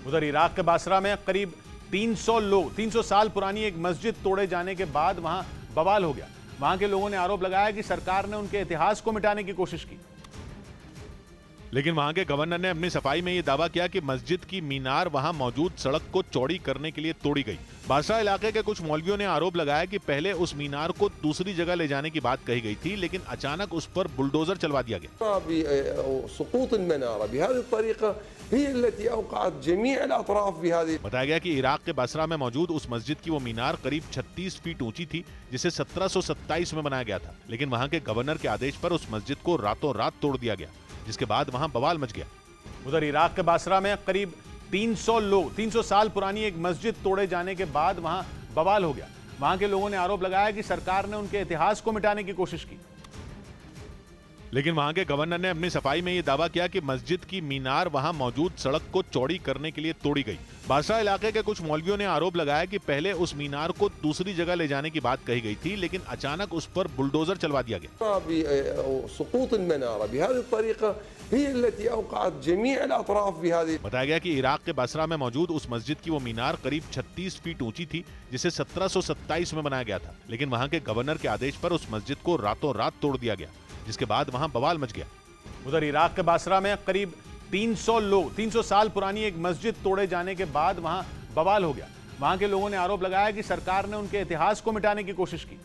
उधर इराक के बासरा में करीब 300 साल पुरानी एक मस्जिद तोड़े जाने के बाद वहां बवाल हो गया। वहां के लोगों ने आरोप लगाया कि सरकार ने उनके इतिहास को मिटाने की कोशिश की। लेकिन वहां के गवर्नर ने अपनी सफाई में यह दावा किया कि मस्जिद की मीनार वहां मौजूद सड़क को चौड़ी करने के लिए तोड़ी गई। बासरा इलाके के कुछ मौलवियों ने आरोप लगाया कि पहले उस मीनार को दूसरी जगह ले जाने की बात कही गई थी, लेकिन अचानक उस पर बुलडोजर चलवा दिया गया। बताया गया कि इराक के बासरा में मौजूद उस मस्जिद की वो मीनार करीब 36 फीट ऊंची थी, जिसे 1727 में बनाया गया था। लेकिन वहां के गवर्नर के आदेश पर उस मस्जिद को रातों रात तोड़ दिया गया, जिसके बाद वहां बवाल मच गया। उधर इराक के बासरा में करीब 300 साल पुरानी एक मस्जिद तोड़े जाने के बाद वहां बवाल हो गया। वहां के लोगों ने आरोप लगाया कि सरकार ने उनके इतिहास को मिटाने की कोशिश की। लेकिन वहां के गवर्नर ने अपनी सफाई में यह दावा किया कि मस्जिद की मीनार वहां मौजूद सड़क को चौड़ी करने के लिए तोड़ी गई। बासरा इलाके के कुछ मौलवियों ने आरोप लगाया कि पहले उस मीनार को दूसरी जगह ले जाने की बात कही गई थी, लेकिन अचानक उस पर बुलडोजर चलवा दिया गया। बताया गया कि इराक के बासरा में मौजूद उस मस्जिद की वो मीनार करीब 36 फीट ऊंची थी, जिसे 1727 में बनाया गया था। लेकिन वहां के गवर्नर के आदेश पर उस मस्जिद को रातों रात तोड़ दिया गया, जिसके बाद वहां बवाल मच गया। उधर इराक के बासरा में करीब 300 साल पुरानी एक मस्जिद तोड़े जाने के बाद वहां बवाल हो गया। वहां के लोगों ने आरोप लगाया कि सरकार ने उनके इतिहास को मिटाने की कोशिश की।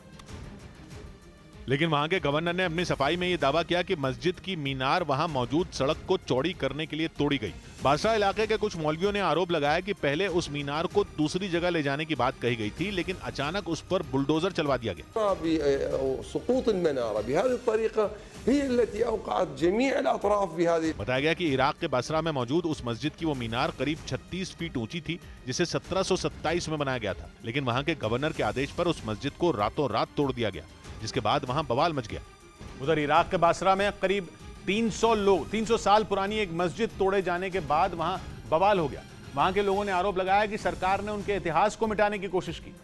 लेकिन वहां के गवर्नर ने अपनी सफाई में यह दावा किया कि मस्जिद की मीनार वहां मौजूद सड़क को चौड़ी करने के लिए तोड़ी गई। बासरा इलाके के कुछ मौलवियों ने आरोप लगाया कि पहले उस मीनार को दूसरी जगह ले जाने की बात कही गई थी, लेकिन अचानक उस पर बुलडोजर चलवा दिया गया। बताया गया कि इराक के बासरा में मौजूद उस मस्जिद की वो मीनार करीब 36 फीट ऊंची थी, जिसे 1727 में बनाया गया था। लेकिन वहां के गवर्नर के आदेश पर उस मस्जिद को रातों रात तोड़ दिया गया, जिसके बाद वहां बवाल मच गया। उधर इराक के बासरा में करीब 300 साल पुरानी एक मस्जिद तोड़े जाने के बाद वहां बवाल हो गया। वहां के लोगों ने आरोप लगाया कि सरकार ने उनके इतिहास को मिटाने की कोशिश की।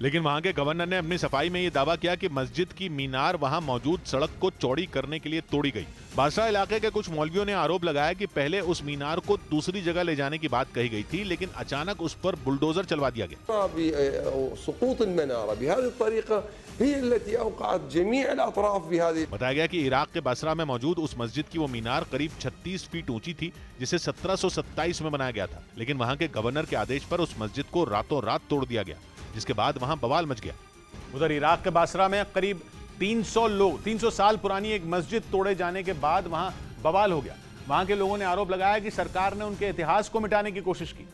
लेकिन वहां के गवर्नर ने अपनी सफाई में यह दावा किया कि मस्जिद की मीनार वहां मौजूद सड़क को चौड़ी करने के लिए तोड़ी गई। बासरा इलाके के कुछ मौलवियों ने आरोप लगाया कि पहले उस मीनार को दूसरी जगह ले जाने की बात कही गई थी, लेकिन अचानक उस पर बुलडोजर चलवा दिया गया। बताया गया कि इराक के बासरा में मौजूद उस मस्जिद की वो मीनार करीब 36 फीट ऊंची थी, जिसे 1727 में बनाया गया था। लेकिन वहां के गवर्नर के आदेश पर उस मस्जिद को रातों रात तोड़ दिया गया, जिसके बाद वहां बवाल मच गया। उधर इराक के बासरा में करीब 300 साल पुरानी एक मस्जिद तोड़े जाने के बाद वहां बवाल हो गया। वहां के लोगों ने आरोप लगाया कि सरकार ने उनके इतिहास को मिटाने की कोशिश की।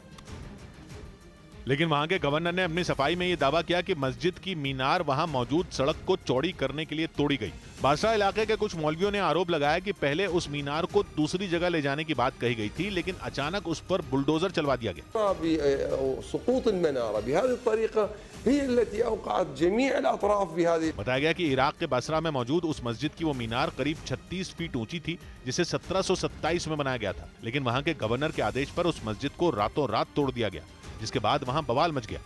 लेकिन वहां के गवर्नर ने अपनी सफाई में यह दावा किया कि मस्जिद की मीनार वहां मौजूद सड़क को चौड़ी करने के लिए तोड़ी गई। बासरा इलाके के कुछ मौलवियों ने आरोप लगाया कि पहले उस मीनार को दूसरी जगह ले जाने की बात कही गई थी, लेकिन अचानक उस पर बुलडोजर चलवा दिया गया। बताया गया कि इराक के बासरा में मौजूद उस मस्जिद की वो मीनार करीब 36 फीट ऊंची थी, जिसे 1727 में बनाया गया था। लेकिन वहां के गवर्नर के आदेश पर उस मस्जिद को रातों रात तोड़ दिया गया, जिसके बाद वहां बवाल मच गया।